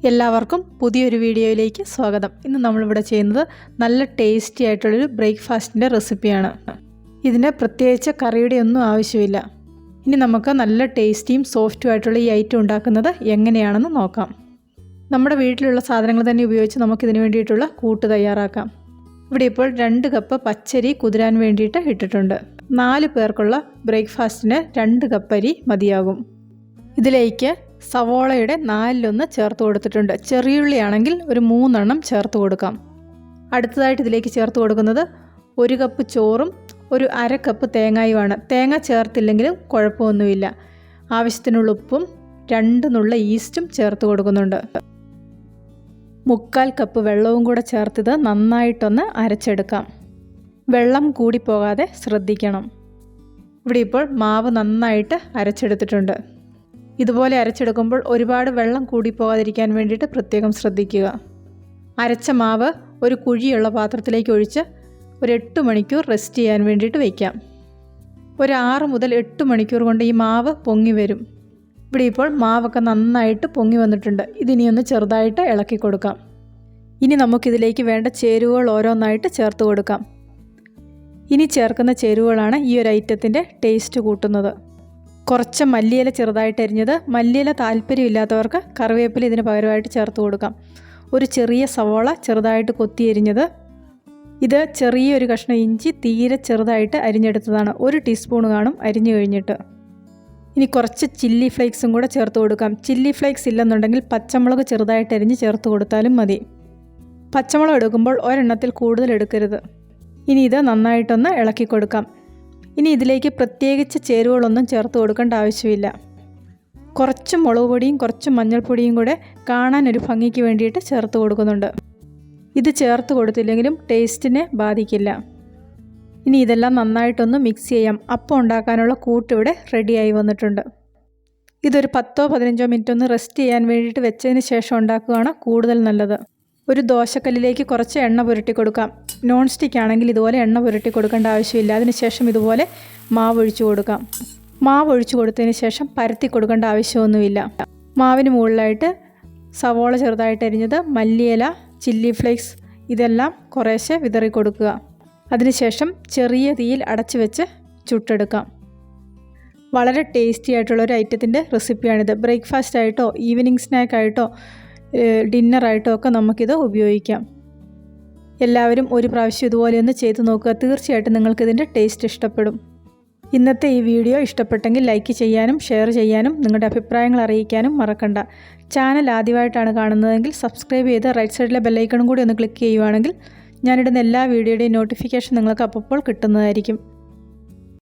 എല്ലാവർക്കും പുതിയൊരു വീഡിയോയിലേക്ക് സ്വാഗതം. ഇന്ന് നമ്മളിവിടെ ചെയ്യുന്നത് നല്ല ടേസ്റ്റി ആയിട്ടുള്ളൊരു ബ്രേക്ക്ഫാസ്റ്റിൻ്റെ റെസിപ്പിയാണ്. ഇതിന് പ്രത്യേകിച്ച് കറിയുടെ ഒന്നും ആവശ്യമില്ല. ഇനി നമുക്ക് നല്ല ടേസ്റ്റിയും സോഫ്റ്റും ആയിട്ടുള്ള ഈ ഐറ്റം ഉണ്ടാക്കുന്നത് എങ്ങനെയാണെന്ന് നോക്കാം. നമ്മുടെ വീട്ടിലുള്ള സാധനങ്ങൾ തന്നെ ഉപയോഗിച്ച് നമുക്കിതിന് വേണ്ടിയിട്ടുള്ള കൂട്ട് തയ്യാറാക്കാം. ഇവിടെ ഇപ്പോൾ 2 കപ്പ് പച്ചരി കുതിരാൻ വേണ്ടിയിട്ട് ഇട്ടിട്ടുണ്ട്. 4 പേർക്കുള്ള ബ്രേക്ക്ഫാസ്റ്റിന് 2 കപ്പ് അരി മതിയാകും. ഇതിലേക്ക് സവോളയുടെ 4/1 ചേർത്ത് കൊടുത്തിട്ടുണ്ട്. ചെറിയുള്ളിയാണെങ്കിൽ ഒരു 3 എണ്ണം ചേർത്ത് കൊടുക്കാം. അടുത്തതായിട്ട് ഇതിലേക്ക് ചേർത്ത് കൊടുക്കുന്നത് 1 കപ്പ് ചോറും ഒരു 1/2 കപ്പ് തേങ്ങയുമാണ്. തേങ്ങ ചേർത്തില്ലെങ്കിലും കുഴപ്പമൊന്നുമില്ല. ആവശ്യത്തിനുള്ള ഉപ്പും 2 നുള്ള ഈസ്റ്റും ചേർത്ത് കൊടുക്കുന്നുണ്ട്. 1/4 കപ്പ് വെള്ളവും കൂടെ ചേർത്തിത് നന്നായിട്ടൊന്ന് അരച്ചെടുക്കാം. വെള്ളം കൂടിപ്പോകാതെ ശ്രദ്ധിക്കണം. ഇവിടെ ഇപ്പോൾ മാവ് നന്നായിട്ട് അരച്ചെടുത്തിട്ടുണ്ട്. ഇതുപോലെ അരച്ചെടുക്കുമ്പോൾ ഒരുപാട് വെള്ളം കൂടിപ്പോകാതിരിക്കാൻ വേണ്ടിയിട്ട് പ്രത്യേകം ശ്രദ്ധിക്കുക. അരച്ച മാവ് ഒരു കുഴിയുള്ള പാത്രത്തിലേക്ക് ഒഴിച്ച് ഒരു 8 മണിക്കൂർ റെസ്റ്റ് ചെയ്യാൻ വേണ്ടിയിട്ട് വയ്ക്കാം. ഒരു 6 മുതൽ 8 മണിക്കൂർ കൊണ്ട് ഈ മാവ് പൊങ്ങി വരും. ഇവിടെ ഇപ്പോൾ മാവൊക്കെ നന്നായിട്ട് പൊങ്ങി വന്നിട്ടുണ്ട്. ഇതിനിയൊന്ന് ചെറുതായിട്ട് ഇളക്കി കൊടുക്കാം. ഇനി നമുക്കിതിലേക്ക് വേണ്ട ചേരുവകൾ ഓരോന്നായിട്ട് ചേർത്ത് കൊടുക്കാം. ഇനി ചേർക്കുന്ന ചേരുവകളാണ് ഈ ഒരു ഐറ്റത്തിൻ്റെ ടേസ്റ്റ് കൂട്ടുന്നത്. കുറച്ച് മല്ലിയില ചെറുതായിട്ട് അരിഞ്ഞത്, മല്ലിയില താല്പര്യമില്ലാത്തവർക്ക് കറിവേപ്പില ഇതിന് പകരമായിട്ട് ചേർത്ത് കൊടുക്കാം. ഒരു ചെറിയ സവോള ചെറുതായിട്ട് കൊത്തി അരിഞ്ഞത്, ഇത് ചെറിയൊരു കഷ്ണം ഇഞ്ചി തീരെ ചെറുതായിട്ട് അരിഞ്ഞെടുത്തതാണ്. 1 ടീസ്പൂൺ കാണും അരിഞ്ഞു കഴിഞ്ഞിട്ട്. ഇനി കുറച്ച് ചില്ലി ഫ്ലേക്സും കൂടെ ചേർത്ത് കൊടുക്കാം. ചില്ലി ഫ്ലേക്സ് ഇല്ലെന്നുണ്ടെങ്കിൽ പച്ചമുളക് ചെറുതായിട്ട് അരിഞ്ഞ് ചേർത്ത് കൊടുത്താലും മതി. പച്ചമുളക് എടുക്കുമ്പോൾ ഒരെണ്ണത്തിൽ കൂടുതൽ എടുക്കരുത്. ഇനി ഇത് നന്നായിട്ടൊന്ന് ഇളക്കി കൊടുക്കാം. ഇനി ഇതിലേക്ക് പ്രത്യേകിച്ച് ചേരുവകളൊന്നും ചേർത്ത് കൊടുക്കേണ്ട ആവശ്യമില്ല. കുറച്ച് മുളക് പൊടിയും കുറച്ച് മഞ്ഞൾപ്പൊടിയും കൂടെ കാണാനൊരു ഭംഗിക്ക് വേണ്ടിയിട്ട് ചേർത്ത് കൊടുക്കുന്നുണ്ട്. ഇത് ചേർത്ത് കൊടുത്തില്ലെങ്കിലും ടേസ്റ്റിനെ ബാധിക്കില്ല. ഇനി ഇതെല്ലാം നന്നായിട്ടൊന്ന് മിക്സ് ചെയ്യാം. അപ്പം ഉണ്ടാക്കാനുള്ള കൂട്ടിവിടെ റെഡിയായി വന്നിട്ടുണ്ട്. ഇതൊരു 10-15 മിനിറ്റ് ഒന്ന് റെസ്റ്റ് ചെയ്യാൻ വേണ്ടിയിട്ട് വെച്ചതിന് ശേഷം ഉണ്ടാക്കുകയാണ് കൂടുതൽ നല്ലത്. ഒരു ദോശക്കല്ലിലേക്ക് കുറച്ച് എണ്ണ പുരട്ടി കൊടുക്കാം. നോൺ സ്റ്റിക്ക് ആണെങ്കിൽ ഇതുപോലെ എണ്ണ പുരട്ടി കൊടുക്കേണ്ട ആവശ്യമില്ല. അതിനുശേഷം ഇതുപോലെ മാവ് ഒഴിച്ചു കൊടുക്കാം. മാവ് ഒഴിച്ചു കൊടുത്തതിന് ശേഷം പരത്തി കൊടുക്കേണ്ട ആവശ്യമൊന്നുമില്ല. മാവിന് മുകളിലായിട്ട് സവോള ചെറുതായിട്ട് അരിഞ്ഞത്, മല്ലിയില, ചില്ലി ഫ്ലേക്സ് ഇതെല്ലാം കുറേശ്ശെ വിതറി കൊടുക്കുക. അതിനുശേഷം ചെറിയ തീയിൽ അടച്ചു വെച്ച് ചുട്ടെടുക്കാം. വളരെ ടേസ്റ്റി ആയിട്ടുള്ളൊരു ഐറ്റത്തിൻ്റെ റെസിപ്പിയാണിത്. ബ്രേക്ക്ഫാസ്റ്റ് ആയിട്ടോ ഈവനിങ് സ്നാക്കായിട്ടോ ഡിന്നറായിട്ടോ ഒക്കെ നമുക്കിത് ഉപയോഗിക്കാം. എല്ലാവരും ഒരു പ്രാവശ്യം ഇതുപോലെ ഒന്ന് ചെയ്ത് നോക്കുക. തീർച്ചയായിട്ടും നിങ്ങൾക്കിതിൻ്റെ ടേസ്റ്റ് ഇഷ്ടപ്പെടും. ഇന്നത്തെ ഈ വീഡിയോ ഇഷ്ടപ്പെട്ടെങ്കിൽ ലൈക്ക് ചെയ്യാനും ഷെയർ ചെയ്യാനും നിങ്ങളുടെ അഭിപ്രായങ്ങൾ അറിയിക്കാനും മറക്കണ്ട. ചാനൽ ആദ്യമായിട്ടാണ് കാണുന്നതെങ്കിൽ സബ്സ്ക്രൈബ് ചെയ്ത് റൈറ്റ് സൈഡിലെ ബെല്ലൈക്കണും കൂടി ഒന്ന് ക്ലിക്ക് ചെയ്യുവാണെങ്കിൽ ഞാനിടുന്ന എല്ലാ വീഡിയോയുടെയും നോട്ടിഫിക്കേഷൻ നിങ്ങൾക്ക് അപ്പോൾ കിട്ടുന്നതായിരിക്കും.